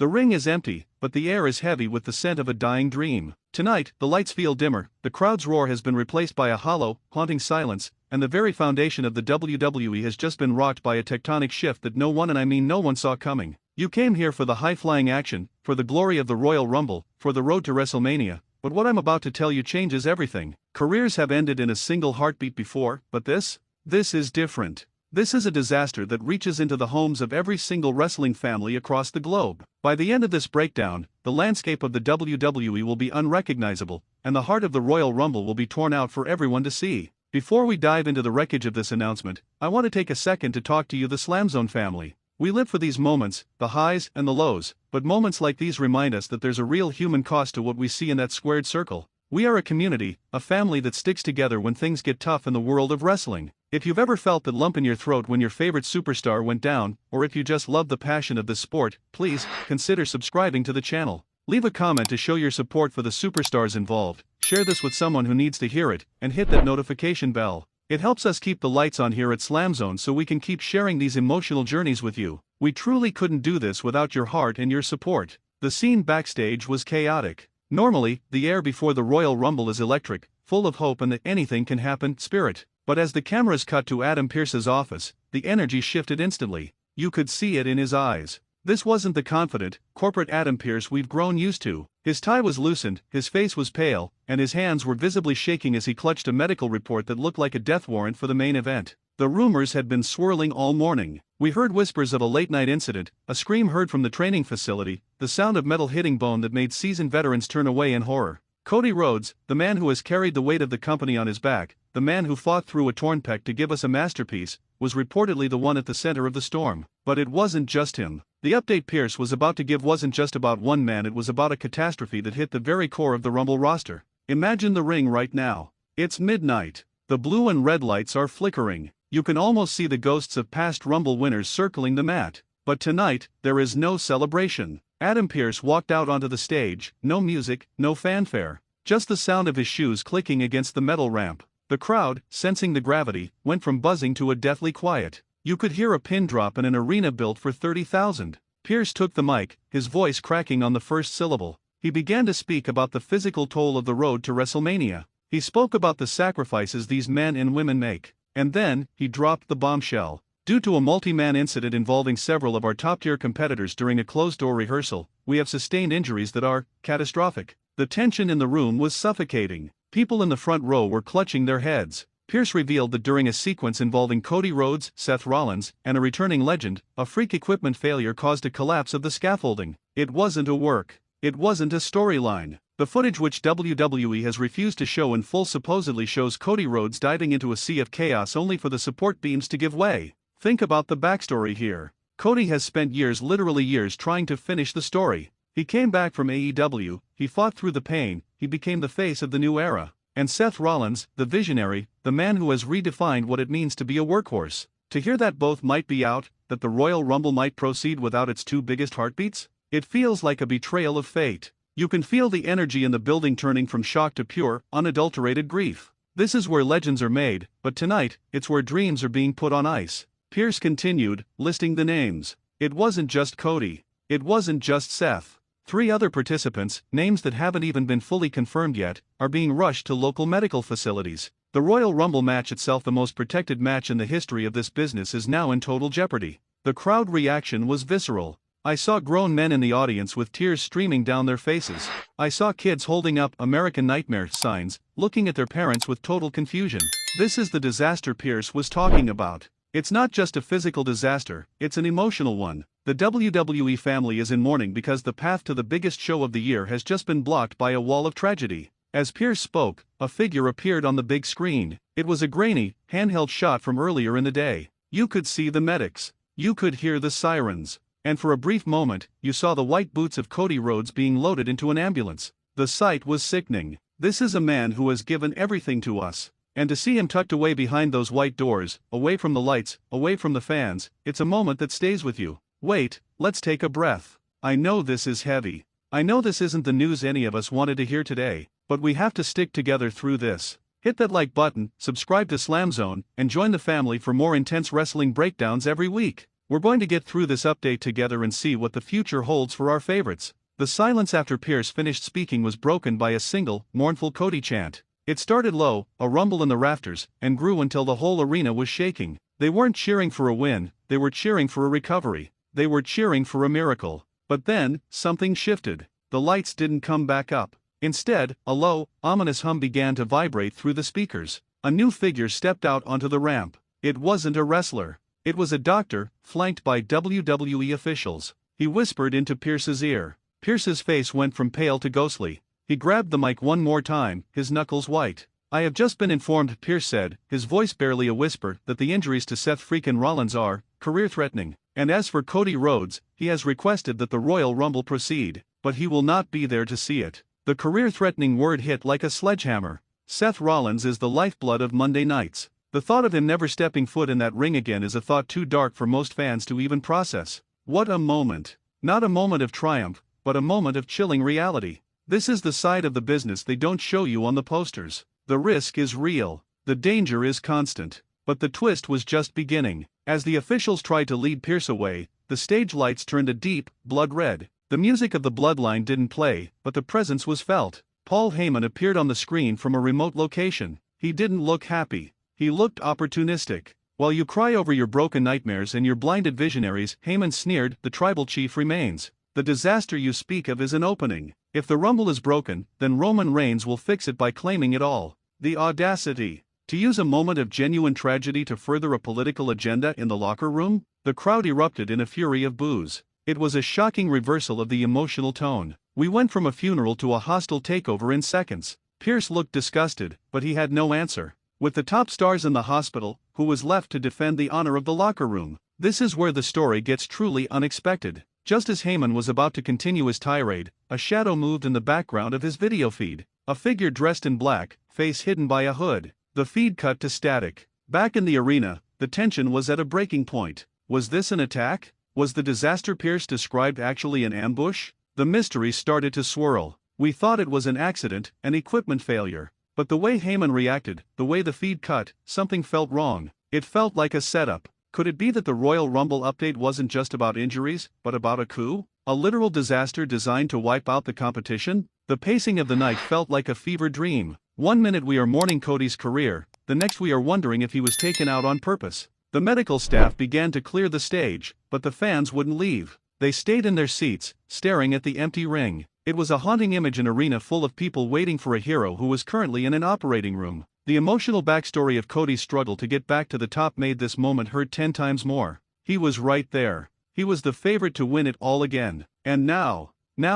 The ring is empty, but the air is heavy with the scent of a dying dream. Tonight, the lights feel dimmer, the crowd's roar has been replaced by a hollow, haunting silence, and the very foundation of the WWE has just been rocked by a tectonic shift that no one, and I mean no one, saw coming. You came here for the high-flying action, for the glory of the Royal Rumble, for the road to WrestleMania, but what I'm about to tell you changes everything. Careers have ended in a single heartbeat before, but this is different. This is a disaster that reaches into the homes of every single wrestling family across the globe. By the end of this breakdown, the landscape of the WWE will be unrecognizable, and the heart of the Royal Rumble will be torn out for everyone to see. Before we dive into the wreckage of this announcement, I want to take a second to talk to you, the SLAMZONE family. We live for these moments, the highs and the lows, but moments like these remind us that there's a real human cost to what we see in that squared circle. We are a community, a family that sticks together when things get tough in the world of wrestling. If you've ever felt that lump in your throat when your favorite superstar went down, or if you just love the passion of this sport, please consider subscribing to the channel. Leave a comment to show your support for the superstars involved, share this with someone who needs to hear it, and hit that notification bell. It helps us keep the lights on here at SLAMZONE so we can keep sharing these emotional journeys with you. We truly couldn't do this without your heart and your support. The scene backstage was chaotic. Normally, the air before the Royal Rumble is electric, full of hope and the anything can happen spirit. But as the cameras cut to Adam Pearce's office, the energy shifted instantly. You could see it in his eyes. This wasn't the confident, corporate Adam Pearce we've grown used to. His tie was loosened, his face was pale, and his hands were visibly shaking as he clutched a medical report that looked like a death warrant for the main event. The rumors had been swirling all morning. We heard whispers of a late-night incident, a scream heard from the training facility, the sound of metal hitting bone that made seasoned veterans turn away in horror. Cody Rhodes, the man who has carried the weight of the company on his back, the man who fought through a torn pec to give us a masterpiece, was reportedly the one at the center of the storm. But it wasn't just him. The update Pearce was about to give wasn't just about one man, it was about a catastrophe that hit the very core of the Rumble roster. Imagine the ring right now. It's midnight. The blue and red lights are flickering. You can almost see the ghosts of past Rumble winners circling the mat. But tonight, there is no celebration. Adam Pearce walked out onto the stage, no music, no fanfare. Just the sound of his shoes clicking against the metal ramp. The crowd, sensing the gravity, went from buzzing to a deathly quiet. You could hear a pin drop in an arena built for 30,000. Pearce took the mic, his voice cracking on the first syllable. He began to speak about the physical toll of the road to WrestleMania. He spoke about the sacrifices these men and women make. And then, he dropped the bombshell. Due to a multi-man incident involving several of our top-tier competitors during a closed-door rehearsal, we have sustained injuries that are catastrophic. The tension in the room was suffocating. People in the front row were clutching their heads. Pearce revealed that during a sequence involving Cody Rhodes, Seth Rollins, and a returning legend, a freak equipment failure caused a collapse of the scaffolding. It wasn't a work. It wasn't a storyline. The footage, which WWE has refused to show in full, supposedly shows Cody Rhodes diving into a sea of chaos only for the support beams to give way. Think about the backstory here. Cody has spent years, literally years, trying to finish the story. He came back from AEW, he fought through the pain, he became the face of the new era. And Seth Rollins, the visionary, the man who has redefined what it means to be a workhorse. To hear that both might be out, that the Royal Rumble might proceed without its two biggest heartbeats? It feels like a betrayal of fate. You can feel the energy in the building turning from shock to pure, unadulterated grief. This is where legends are made, but tonight, it's where dreams are being put on ice. Pearce continued, listing the names. It wasn't just Cody. It wasn't just Seth. 3 other participants, names that haven't even been fully confirmed yet, are being rushed to local medical facilities. The Royal Rumble match itself, the most protected match in the history of this business, is now in total jeopardy. The crowd reaction was visceral. I saw grown men in the audience with tears streaming down their faces. I saw kids holding up American Nightmare signs, looking at their parents with total confusion. This is the disaster Pearce was talking about. It's not just a physical disaster, it's an emotional one. The WWE family is in mourning because the path to the biggest show of the year has just been blocked by a wall of tragedy. As Pearce spoke, a figure appeared on the big screen. It was a grainy, handheld shot from earlier in the day. You could see the medics. You could hear the sirens. And for a brief moment, you saw the white boots of Cody Rhodes being loaded into an ambulance. The sight was sickening. This is a man who has given everything to us. And to see him tucked away behind those white doors, away from the lights, away from the fans, it's a moment that stays with you. Wait, let's take a breath. I know this is heavy. I know this isn't the news any of us wanted to hear today, but we have to stick together through this. Hit that like button, subscribe to SLAMZONE, and join the family for more intense wrestling breakdowns every week. We're going to get through this update together and see what the future holds for our favorites. The silence after Pearce finished speaking was broken by a single, mournful Cody chant. It started low, a rumble in the rafters, and grew until the whole arena was shaking. They weren't cheering for a win, they were cheering for a recovery. They were cheering for a miracle. But then, something shifted. The lights didn't come back up. Instead, a low, ominous hum began to vibrate through the speakers. A new figure stepped out onto the ramp. It wasn't a wrestler. It was a doctor, flanked by WWE officials. He whispered into Pearce's ear. Pearce's face went from pale to ghostly. He grabbed the mic one more time, his knuckles white. "I have just been informed," Pearce said, his voice barely a whisper, "that the injuries to Seth freakin' Rollins are career-threatening. And as for Cody Rhodes, he has requested that the Royal Rumble proceed, but he will not be there to see it." The career-threatening word hit like a sledgehammer. Seth Rollins is the lifeblood of Monday nights. The thought of him never stepping foot in that ring again is a thought too dark for most fans to even process. What a moment. Not a moment of triumph, but a moment of chilling reality. This is the side of the business they don't show you on the posters. The risk is real. The danger is constant. But the twist was just beginning. As the officials tried to lead Pearce away, the stage lights turned a deep, blood red. The music of the bloodline didn't play, but the presence was felt. Paul Heyman appeared on the screen from a remote location. He didn't look happy. He looked opportunistic. "While you cry over your broken nightmares and your blinded visionaries," Heyman sneered, "the tribal chief remains. The disaster you speak of is an opening. If the Rumble is broken, then Roman Reigns will fix it by claiming it all." The audacity. To use a moment of genuine tragedy to further a political agenda in the locker room? The crowd erupted in a fury of boos. It was a shocking reversal of the emotional tone. We went from a funeral to a hostile takeover in seconds. Pearce looked disgusted, but he had no answer. With the top stars in the hospital, who was left to defend the honor of the locker room? This is where the story gets truly unexpected. Just as Heyman was about to continue his tirade, a shadow moved in the background of his video feed. A figure dressed in black, face hidden by a hood. The feed cut to static. Back in the arena, the tension was at a breaking point. Was this an attack? Was the disaster Pearce described actually an ambush? The mystery started to swirl. We thought it was an accident, an equipment failure. But the way Heyman reacted, the way the feed cut, something felt wrong. It felt like a setup. Could it be that the Royal Rumble update wasn't just about injuries, but about a coup? A literal disaster designed to wipe out the competition? The pacing of the night felt like a fever dream. One minute we are mourning Cody's career, the next we are wondering if he was taken out on purpose. The medical staff began to clear the stage, but the fans wouldn't leave. They stayed in their seats, staring at the empty ring. It was a haunting image, an arena full of people waiting for a hero who was currently in an operating room. The emotional backstory of Cody's struggle to get back to the top made this moment hurt 10 times more. He was right there. He was the favorite to win it all again. And now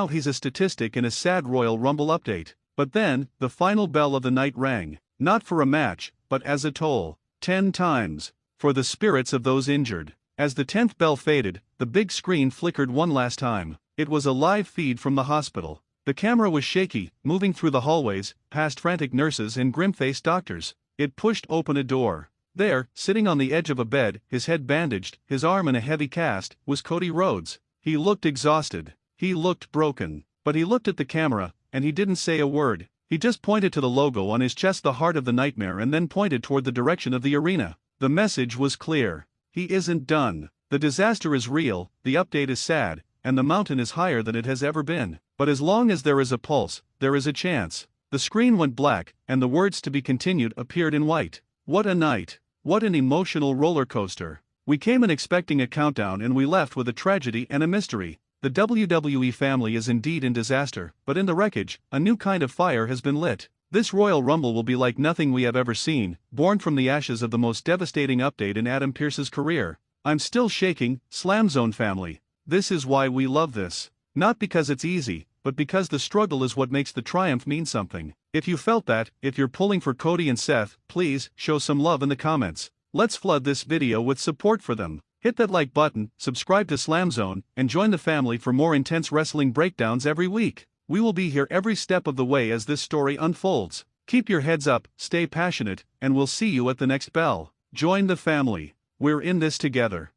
he's a statistic in a sad Royal Rumble update. But then, the final bell of the night rang. Not for a match, but as a toll. 10 times. For the spirits of those injured. As the 10th bell faded, the big screen flickered one last time. It was a live feed from the hospital. The camera was shaky, moving through the hallways, past frantic nurses and grim-faced doctors. It pushed open a door. There, sitting on the edge of a bed, his head bandaged, his arm in a heavy cast, was Cody Rhodes. He looked exhausted. He looked broken. But he looked at the camera, and he didn't say a word. He just pointed to the logo on his chest, the heart of the nightmare, and then pointed toward the direction of the arena. The message was clear. He isn't done. The disaster is real, the update is sad, and the mountain is higher than it has ever been. But as long as there is a pulse, there is a chance. The screen went black, and the words "to be continued" appeared in white. What a night. What an emotional roller coaster. We came in expecting a countdown and we left with a tragedy and a mystery. The WWE family is indeed in disaster, but in the wreckage, a new kind of fire has been lit. This Royal Rumble will be like nothing we have ever seen, born from the ashes of the most devastating update in Adam Pearce's career. I'm still shaking, SLAMZONE family. This is why we love this. Not because it's easy, but because the struggle is what makes the triumph mean something. If you felt that, if you're pulling for Cody and Seth, please, show some love in the comments. Let's flood this video with support for them. Hit that like button, subscribe to SLAMZONE, and join the family for more intense wrestling breakdowns every week. We will be here every step of the way as this story unfolds. Keep your heads up, stay passionate, and we'll see you at the next bell. Join the family. We're in this together.